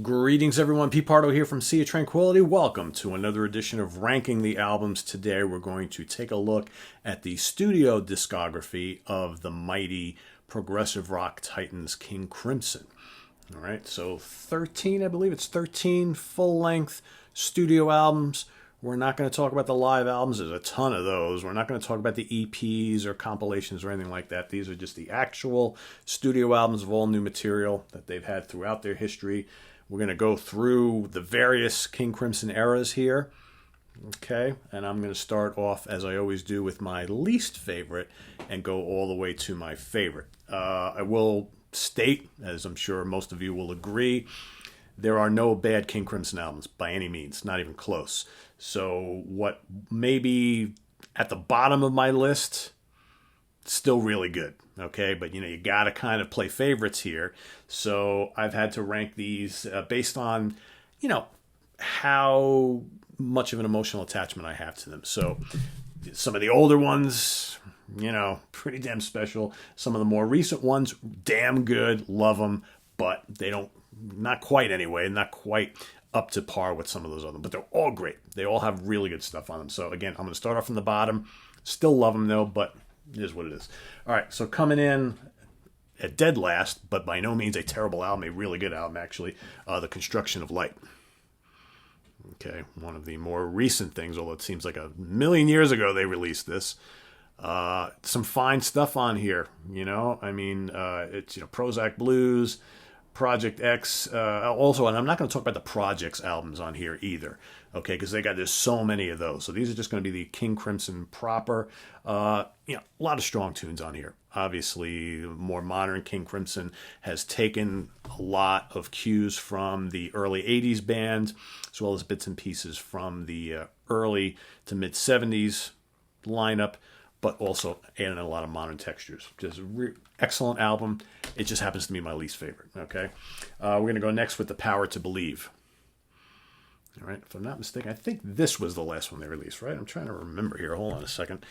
Greetings, everyone. Pete Pardo here from Sea of Tranquility. Welcome to another edition of Ranking the Albums. Today, we're going to take a look at the studio discography of the mighty progressive rock titans King Crimson. All right, so 13, I believe it's 13 full-length studio albums. We're not going to talk about the live albums. There's a ton of those. We're not going to talk about the EPs or compilations or anything like that. These are just the actual studio albums of all new material that they've had throughout their history. We're going to go through the various King Crimson eras here. Okay, and I'm going to start off, as I always do, with my least favorite and go all the way to my favorite. I will state, as I'm sure most of you will agree, there are no bad King Crimson albums by any means, not even close. So what may be at the bottom of my list, still really good, okay? But, you got to kind of play favorites here. So I've had to rank these based on, how much of an emotional attachment I have to them. So some of the older ones, pretty damn special. Some of the more recent ones, damn good, love them, but they don't, not quite anyway, not quite up to par with some of those other, but they're all great. They all have really good stuff on them. So again, I'm going to start off from the bottom. Still love them though, but it is what it is. All right, so coming in at dead last, but by no means a terrible album, a really good album actually, The Construction of Light. Okay, one of the more recent things, although it seems like a million years ago they released this. Some fine stuff on here, it's, Prozac Blues, Project X, also, and I'm not going to talk about the Projects albums on here either, okay, because there's so many of those. So these are just going to be the King Crimson proper. A lot of strong tunes on here. Obviously, more modern King Crimson has taken a lot of cues from the early 80s band, as well as bits and pieces from the early to mid 70s lineup, but also adding a lot of modern textures. Just excellent album. It just happens to be my least favorite, okay? We're going to go next with The Power to Believe. All right, if I'm not mistaken, I think this was the last one they released, right? I'm trying to remember here. Hold on a second.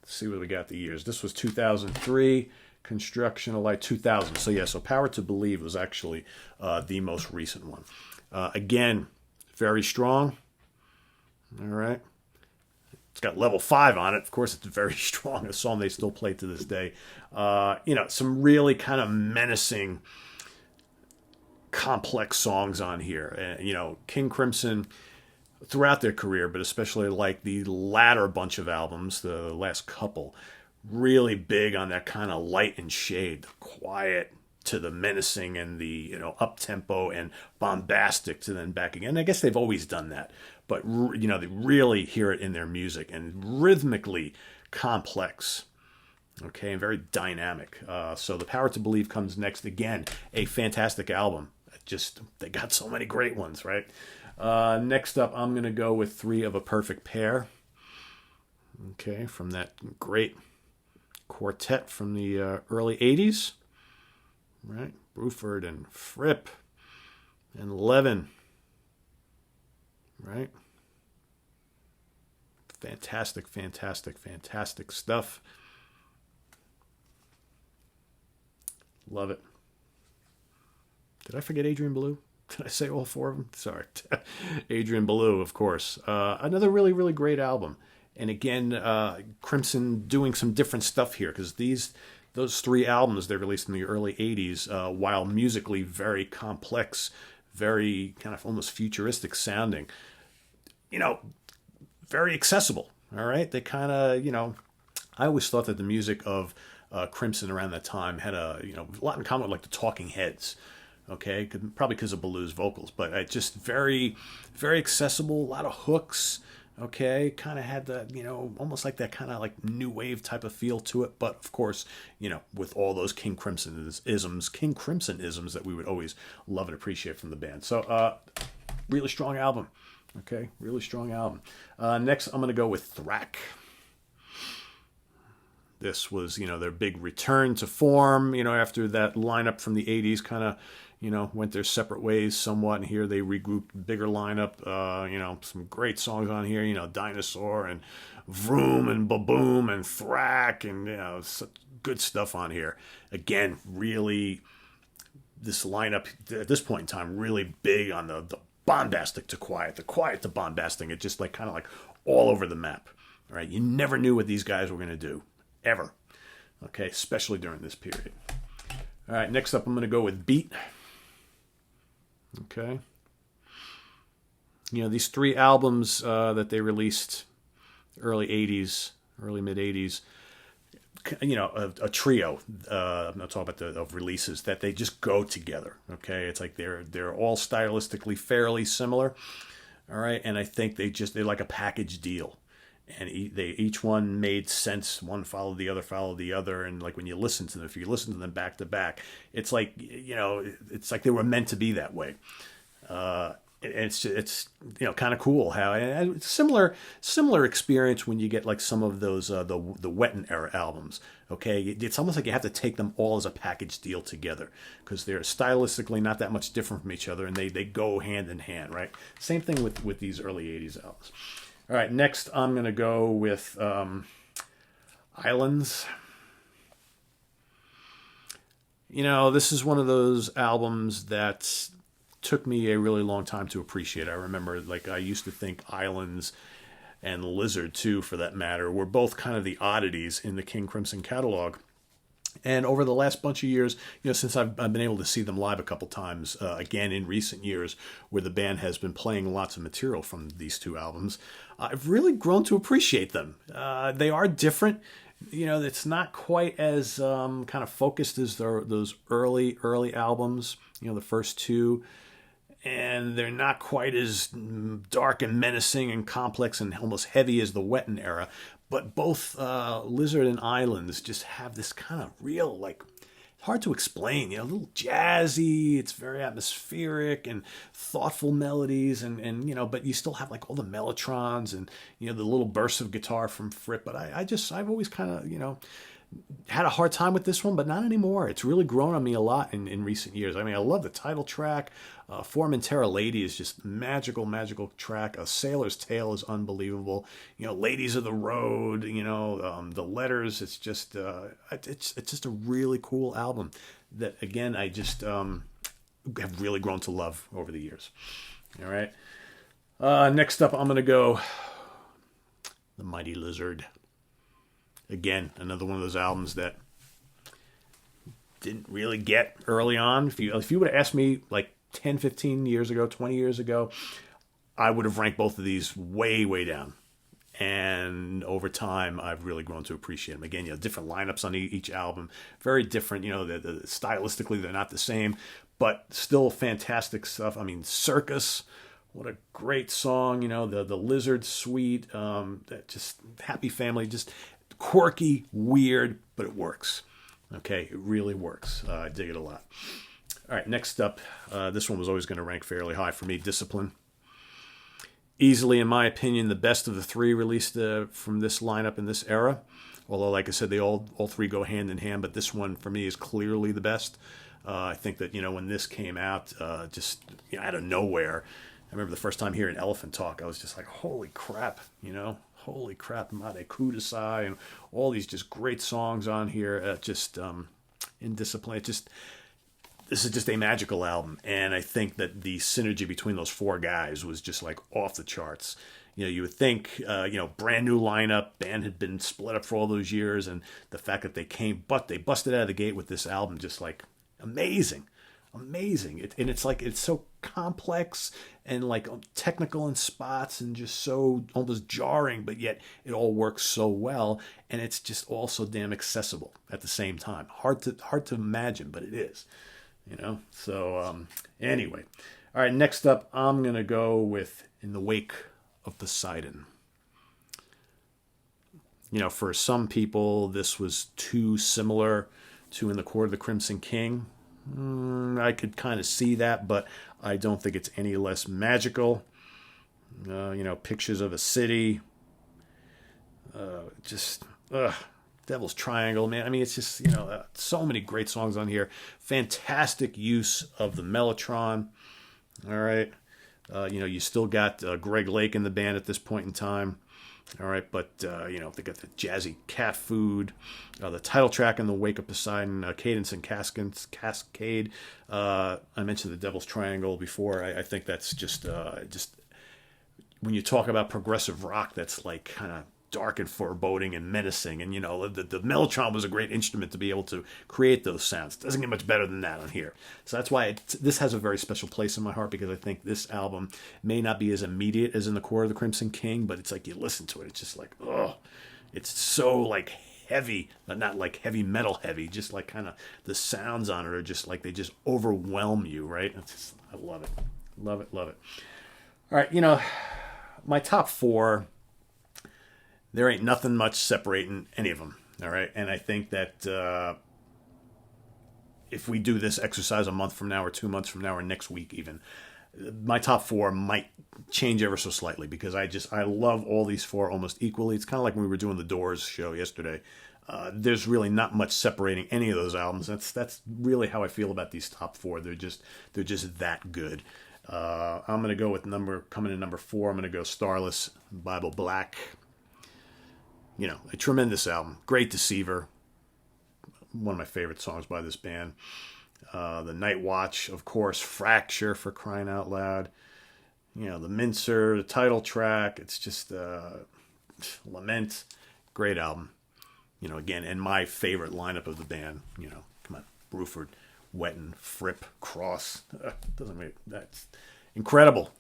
Let's see what we got the years. This was 2003, Construction of Light 2000. So Power to Believe was actually the most recent one. Again, very strong. All right. It's got level 5 on it. Of course, it's very strong. A song they still play to this day. Some really kind of menacing, complex songs on here. King Crimson, throughout their career, but especially like the latter bunch of albums, the last couple, really big on that kind of light and shade, the quiet to the menacing and the up-tempo and bombastic to then back again. I guess they've always done that, but they really hear it in their music and rhythmically complex, okay, and very dynamic. So The Power to Believe comes next. Again, a fantastic album. They got so many great ones, right? Next up, I'm going to go with Three of a Perfect Pair, okay, from that great quartet from the early 80s. Right, Bruford and Fripp and Levin, right? Fantastic stuff. Love it. Did I forget Adrian Belew? Did I say all four of them? Sorry. Adrian Belew, of course. Another really, really great album. And again, Crimson doing some different stuff here, because those 3 albums they released in the early 80s, while musically very complex, very kind of almost futuristic sounding, very accessible, all right? They kind of, I always thought that the music of Crimson around that time had a lot in common with like the Talking Heads, okay? Probably because of Belew's vocals, but just very, very accessible, a lot of hooks, okay, kind of had that, almost like that kind of like new wave type of feel to it. But of course, with all those King Crimson isms that we would always love and appreciate from the band. So, really strong album. Okay, really strong album. Next, I'm going to go with Thrack. This was, their big return to form, after that lineup from the 80s kind of, went their separate ways somewhat. And here they regrouped, bigger lineup, some great songs on here, Dinosaur and Vroom and Baboom and Thrack and, such good stuff on here. Again, really this lineup at this point in time really big on the bombastic to quiet, the quiet to bombastic. It just like kind of like all over the map. All right, you never knew what these guys were going to do, ever. Okay, especially during this period. All right, next up I'm going to go with Beat. Okay. You know, these 3 albums that they released early 80s, early mid 80s, you know, a trio. I'm not talking about of releases that they just go together. Okay, it's like they're all stylistically fairly similar. All right, and I think they're like a package deal, and each one made sense. One followed the other, and like when you listen to them, if you listen to them back to back, it's like, you know, it's like they were meant to be that way. It's you know, kind of cool how it's similar experience when you get like some of those the Wetton era albums. Okay, it's almost like you have to take them all as a package deal together because they're stylistically not that much different from each other, and they go hand in hand, right? Same thing with these early 80s albums. All right, next I'm gonna go with Islands. You know, this is one of those albums that took me a really long time to appreciate. I remember, like, I used to think Islands and Lizard too, for that matter, were both kind of the oddities in the King Crimson catalog. And over the last bunch of years, you know, since I've been able to see them live a couple times, again in recent years, where the band has been playing lots of material from these 2 albums, I've really grown to appreciate them. They are different. You know, it's not quite as kind of focused as those early albums, you know, the first 2. And they're not quite as dark and menacing and complex and almost heavy as the Wetton era. But both Lizard and Islands just have this kind of real, like, hard to explain, you know, a little jazzy. It's very atmospheric and thoughtful melodies, and you know, but you still have like all the mellotrons and, you know, the little bursts of guitar from Fripp. But I've always kind of, you know, had a hard time with this one, but not anymore. It's really grown on me a lot in recent years. I mean, I love the title track. Formentera Lady is just magical track. A Sailor's Tale is unbelievable. You know, Ladies of the Road, you know, the Letters. It's just it's just a really cool album that, again, I just have really grown to love over the years. All right. Next up, I'm going to go The Mighty Lizard. Again, another one of those albums that didn't really get early on. If you would have asked me like 10, 15 years ago, 20 years ago, I would have ranked both of these way, way down. And over time, I've really grown to appreciate them. Again, you know, different lineups on each album, very different. You know, stylistically, they're not the same, but still fantastic stuff. I mean, Circus, what a great song. You know, the Lizard Suite, that just Happy Family, just quirky, weird, but it works. Okay, it really works. I dig it a lot. All right, next up, this one was always going to rank fairly high for me, Discipline. Easily, in my opinion, the best of the 3 released from this lineup in this era. Although, like I said, they all 3 go hand in hand, but this one for me is clearly the best. I think that, you know, when this came out, just, you know, out of nowhere, I remember the first time hearing Elephant Talk, I was just like, holy crap, you know? Holy crap, Made Kudasai, and all these just great songs on here. In Discipline, this is just a magical album. And I think that the synergy between those 4 guys was just like off the charts. You know, you would think, you know, brand new lineup, band had been split up for all those years, and the fact that they busted out of the gate with this album, just like amazing. It's like, it's so complex and like technical in spots and just so almost jarring, but yet it all works so well, and it's just all so damn accessible at the same time. Hard to imagine, but it is, you know. So anyway, all right. Next up, I'm gonna go with In the Wake of the Sidon. You know, for some people, this was too similar to In the Court of the Crimson King. I could kind of see that, but I don't think it's any less magical. You know, Pictures of a City, Devil's Triangle, man. I mean, it's just, you know, so many great songs on here. Fantastic use of the mellotron. All right. You know, you still got Greg Lake in the band at this point in time. All right, but they got the jazzy cat food, the title track in the Wake Up to Sidon, Cadence and Cascade. I mentioned the Devil's Triangle before. I think that's just when you talk about progressive rock, that's like kind of dark and foreboding and menacing. And the mellotron was a great instrument to be able to create those sounds. It doesn't get much better than that on here. So that's why this has a very special place in my heart, because I think this album may not be as immediate as in the core of the Crimson King, but it's like you listen to it, it's just like, oh, it's so like heavy, but not like heavy metal heavy, just like kind of the sounds on it are just like they just overwhelm you, right? I love it. Love it, love it. All right, my top four, there ain't nothing much separating any of them, all right? And I think that if we do this exercise a month from now or 2 months from now or next week even, my top four might change ever so slightly, because I love all these four almost equally. It's kind of like when we were doing the Doors show yesterday. There's really not much separating any of those albums. That's really how I feel about these top four. They're just that good. I'm going to go with coming in number four. I'm going to go Starless, Bible Black. A tremendous album. Great Deceiver. One of my favorite songs by this band. The Night Watch, of course. Fracture, for crying out loud. The Mincer, the title track. It's just Lament. Great album. Again, and my favorite lineup of the band. Come on. Bruford, Wetton, Fripp, Cross. That's incredible.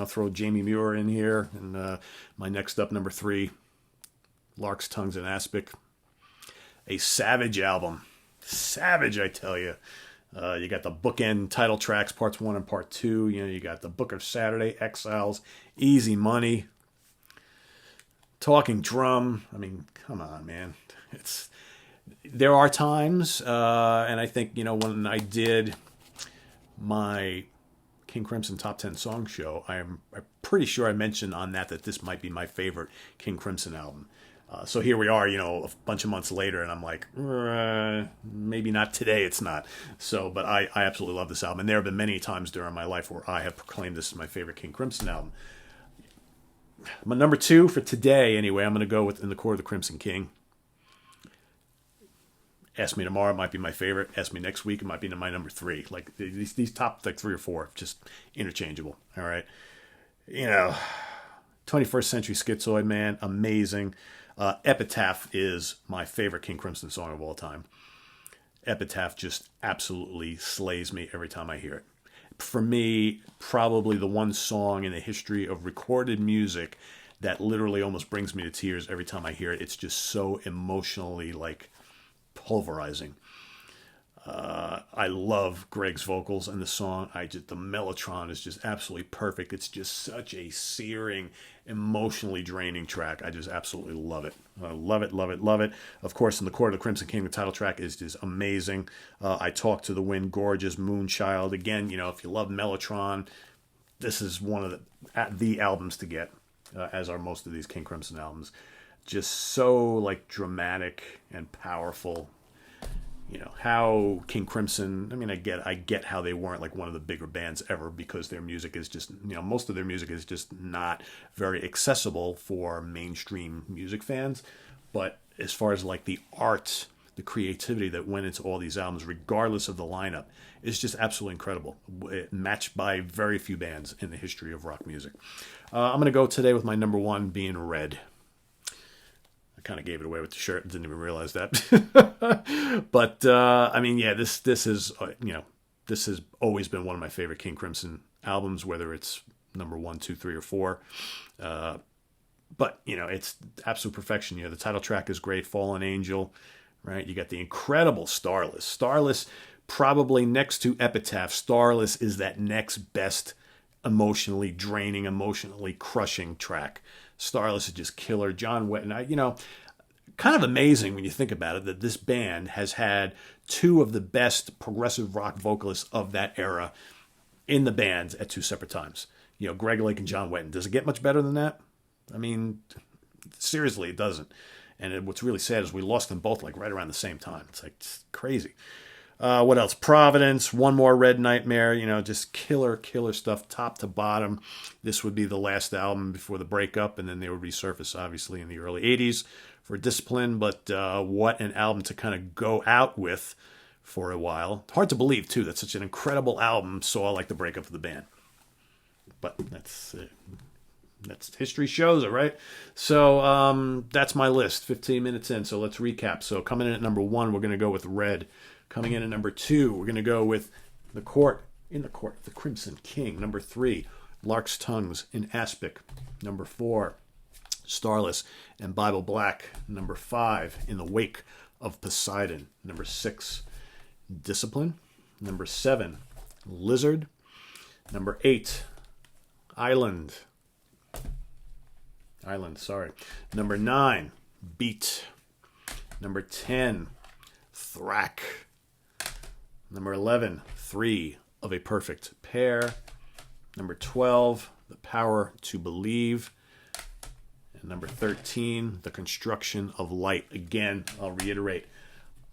Throw Jamie Muir in here. And my next up, number three, Lark's Tongues and Aspic. A savage album. Savage, I tell you. You got the bookend title tracks, parts 1 and part 2. You got the Book of Saturday, Exiles, Easy Money, Talking Drum. I mean, come on, man. There are times, and I think, when I did my King Crimson Top 10 Song Show, I'm pretty sure I mentioned on that this might be my favorite King Crimson album. So here we are, a bunch of months later, and I'm like, maybe not today, it's not. So, but I absolutely love this album. And there have been many times during my life where I have proclaimed this is my favorite King Crimson album. My number two for today, anyway, I'm going to go with In the Core of the Crimson King. Ask me tomorrow, it might be my favorite. Ask me next week, it might be my number three. Like, these top, like, 3 or 4, just interchangeable, all right? 21st Century Schizoid, man, amazing. Epitaph is my favorite King Crimson song of all time. Epitaph just absolutely slays me every time I hear it. For me, probably the one song in the history of recorded music that literally almost brings me to tears every time I hear it. It's just so emotionally, like, pulverizing. I love Greg's vocals in the song. The mellotron is just absolutely perfect. It's just such a searing, emotionally draining track. I just absolutely love it. I love it, love it, love it. Of course, In the Court of the Crimson King, the title track is just amazing. I Talk to the Wind, gorgeous. Moonchild. Again, if you love mellotron, this is one of the albums to get, as are most of these King Crimson albums. Just so, like, dramatic and powerful. How King Crimson, I mean, I get how they weren't like one of the bigger bands ever, because their music is just, most of their music is just not very accessible for mainstream music fans. But as far as like the art, the creativity that went into all these albums, regardless of the lineup, is just absolutely incredible. Matched by very few bands in the history of rock music. I'm going to go today with my number one being Red. Kind of gave it away with the shirt. Didn't even realize that. But I mean, yeah, this is this has always been one of my favorite King Crimson albums, whether it's number 1, 2, 3, or 4. But it's absolute perfection. The title track is great. Fallen Angel, right? You got the incredible Starless. Starless, probably next to Epitaph, Starless is that next best emotionally draining, emotionally crushing track. Starless is just killer. John Wetton, kind of amazing when you think about it that this band has had 2 of the best progressive rock vocalists of that era in the band at 2 separate times. Greg Lake and John Wetton. Does it get much better than that? I mean, seriously, it doesn't. And what's really sad is we lost them both like right around the same time. It's crazy. What else? Providence, One More Red Nightmare, just killer stuff top to bottom. This would be the last album before the breakup, and then they would resurface, obviously, in the early 80s for Discipline. But what an album to kind of go out with for a while. Hard to believe, too, that such an incredible album saw like the breakup of the band. But that's history shows it, right? So that's my list, 15 minutes in. So let's recap. So coming in at number 1, we're going to go with Red. Coming in at number 2, we're going to go with The Court, The Crimson King. Number 3, Lark's Tongues in Aspic. Number 4, Starless and Bible Black. Number 5, In the Wake of Poseidon. Number 6, Discipline. Number 7, Lizard. Number 8, Island, Number 9, Beat. Number 10, Thrack. Number 11, 3 of a Perfect Pair. Number 12, The Power to Believe. And number 13, The Construction of Light. Again, I'll reiterate,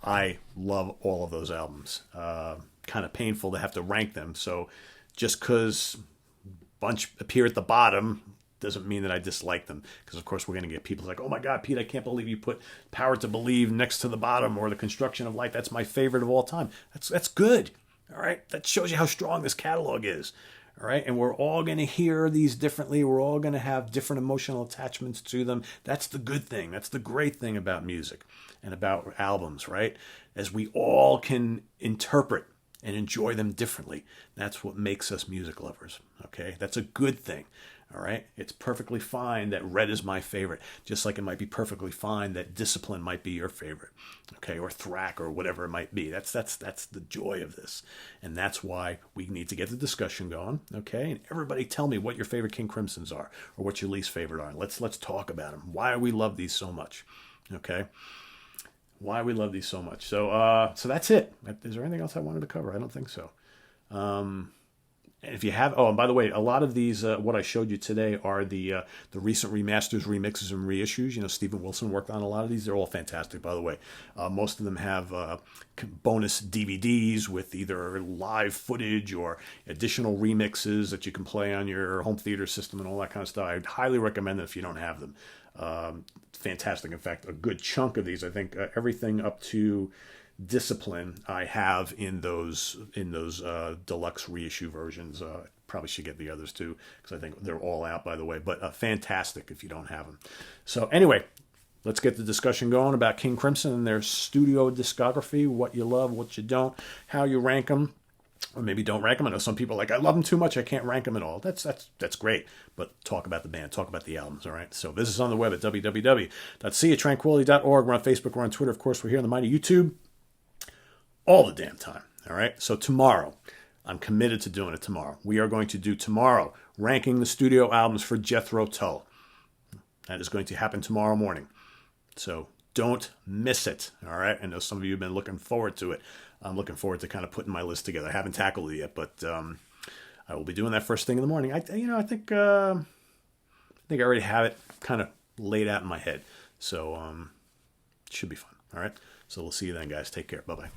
I love all of those albums. Kind of painful to have to rank them. So just because a bunch appear at the bottom doesn't mean that I dislike them. Because, of course, we're going to get people like, oh, my God, Pete, I can't believe you put Power to Believe next to the bottom or The Construction of Light. That's my favorite of all time. That's good. All right? That shows you how strong this catalog is. All right? And we're all going to hear these differently. We're all going to have different emotional attachments to them. That's the good thing. That's the great thing about music and about albums, right? As we all can interpret and enjoy them differently. That's what makes us music lovers, okay? That's a good thing, all right? It's perfectly fine that Red is my favorite, just like it might be perfectly fine that Discipline might be your favorite, okay? Or Thrack or whatever it might be. That's the joy of this, and that's why we need to get the discussion going, okay? And everybody tell me what your favorite King Crimsons are or what your least favorite are. Let's talk about them. Why we love these so much, okay? Why we love these so much. So that's it. Is there anything else I wanted to cover? I don't think so. And if you have, and by the way, a lot of these, what I showed you today are the recent remasters, remixes, and reissues. Stephen Wilson worked on a lot of these. They're all fantastic, by the way. Most of them have bonus DVDs with either live footage or additional remixes that you can play on your home theater system and all that kind of stuff. I'd highly recommend them if you don't have them. Fantastic. In fact, a good chunk of these, I think everything up to Discipline I have in those deluxe reissue versions. Probably should get the others too, because I think they're all out, by the way. But fantastic if you don't have them. So anyway, let's get the discussion going about King Crimson and their studio discography, what you love, what you don't, how you rank them. Or maybe don't rank them. I know some people are like, I love them too much, I can't rank them at all. That's great. But talk about the band, talk about the albums, all right? So visit us on the web at www.seaoftranquility.org. We're on Facebook, we're on Twitter. Of course, we're here on the mighty YouTube all the damn time, all right? So tomorrow, I'm committed to doing it tomorrow. We are going to do tomorrow, ranking the studio albums for Jethro Tull. That is going to happen tomorrow morning. So don't miss it, all right? I know some of you have been looking forward to it. I'm looking forward to kind of putting my list together. I haven't tackled it yet, but I will be doing that first thing in the morning. I think I already have it kind of laid out in my head. So it should be fun. All right. So we'll see you then, guys. Take care. Bye-bye.